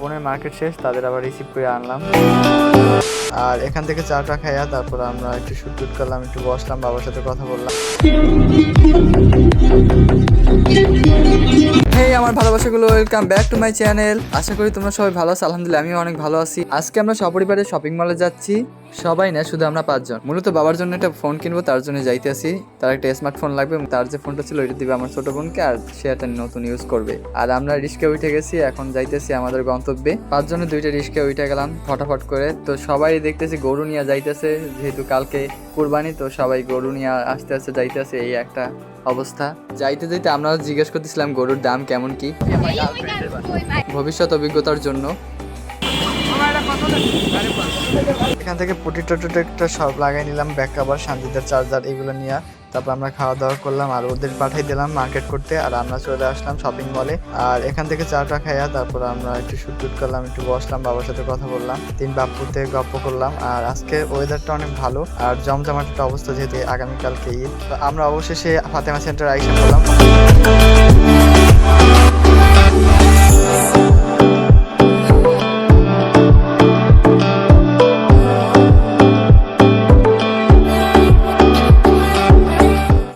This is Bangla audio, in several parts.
বোনের মার্কেট শেষ, তাদের আবার রিসিভ করে আনলাম। আর এখান থেকে চাটা খাইয়া তারপর আমরা একটু শুট করলাম, একটু বসলাম, বাবার সাথে কথা বললাম। হেই আমার ভালোবাসাগুলো, welcome back to my channel. আশা করি তোমরা সবাই ভালো আছো। আলহামদুলিল্লাহ আমিও অনেক ভালো আছি। আজকে আমরা সপরিবারে শপিং মলে যাচ্ছি। সবাই না, শুধু আমরা 5 জন। মূলত বাবার জন্য একটা ফোন কিনবো, তার জন্য যাইতেছি। তার একটা স্মার্টফোন লাগবে, তার যে ফোনটা ছিল ওইটা দিবে আমার ছোট বোনকে, আর সে একটা নতুন ইউজ করবে। আর আমরা রিস্কে উঠে গেছি, এখন যাইতেছি আমাদের গন্তব্যে। 5 জনে 2টা রিস্কে উঠে গেলাম ফটাফট করে। তো সবাই দেখতেছি গরু নিয়ে যাইতেছে, যেহেতু কালকে কুরবানি, তো সবাই গরু নিয়ে আস্তে আস্তে যাইতেছে। এই একটা অবস্থা। যাইতে যাইতে আমরা জিজ্ঞেস করতেছিলাম গরুর দাম কেমন কি, ভবিষ্যৎ অভিজ্ঞতার জন্য। এখান থেকে প্রোটেক্টর সব লাগাই নিলাম, ব্যাক কভার, শান্তিদার চার্জার, এগুলো নিয়ে তারপর আমরা খাওয়া দাওয়া করলাম আর ওদের পাঠাই দিলাম মার্কেট করতে। আর আমরা চলে আসলাম শপিং মলে। আর এখান থেকে চাটা খাইয়া তারপর আমরা একটু শুট করলাম, একটু বসলাম, বাবার সাথে কথা বললাম, 3 বাপ্পুতে গল্প করলাম। আর আজকে ওয়েদারটা অনেক ভালো আর জমজমাট একটা অবস্থা, যেহেতু আগামীকালকে ঈদ। তো আমরা অবশেষে ফাতেমা সেন্টার আইসা করলাম।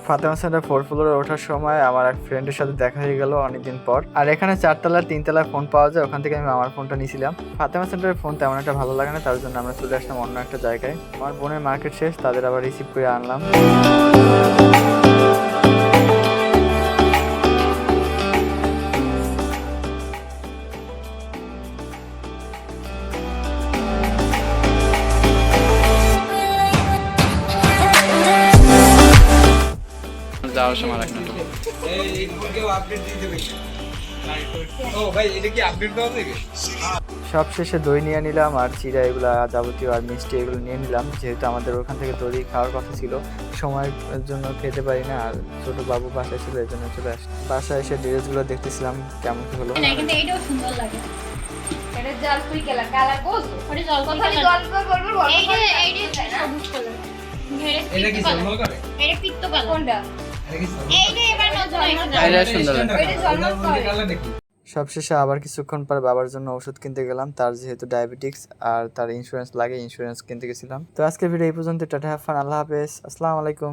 ফাতেমা সেন্টার 4th ফ্লোরে ওঠার সময় আমার এক ফ্রেন্ডের সাথে দেখা হয়ে গেল অনেকদিন পর। আর এখানে 4তলার 3তলায় ফোন পাওয়া যায়, ওখান থেকে আমি আমার ফোনটা নিয়েছিলাম। ফাতেমা সেন্টারের ফোন তেমন একটা ভালো লাগে না, তার জন্য আমরা চলে আসলাম অন্য একটা জায়গায়। আমার বোনের মার্কেট শেষ, তাদের আবার রিসিভ করে আনলাম। যাওয়ার সময় রাখলাম সব শেষে দই নিয়ে নিলাম আর চিড়া, এগুলা যাবতীয় আর মিষ্টি এগুলো নিয়ে নিলাম, যেহেতু আমাদের ওখান থেকে দই খাওয়ার কথা ছিল। সময়ের জন্য খেতে পারি না, আর ছোট বাবু বাসায় ছিল, এই জন্য চলে আসি। বাসায় এসে ড্রেসগুলো দেখতেছিলাম কেমন কি হলো। সবশেষে আবার কিছুক্ষণ পর বাবার জন্য ওষুধ কিনতে গেলাম, তার যেহেতু ডায়াবেটিক্স আর তার ইন্স্যুরেন্স লাগে, ইন্স্যুরেন্স কিনতে গেছিলাম। তো আজকে ভিডিও এই পর্যন্ত। টাটা, হ্যাভ ফান, আল্লাহ হাফেজ, আসসালামু আলাইকুম।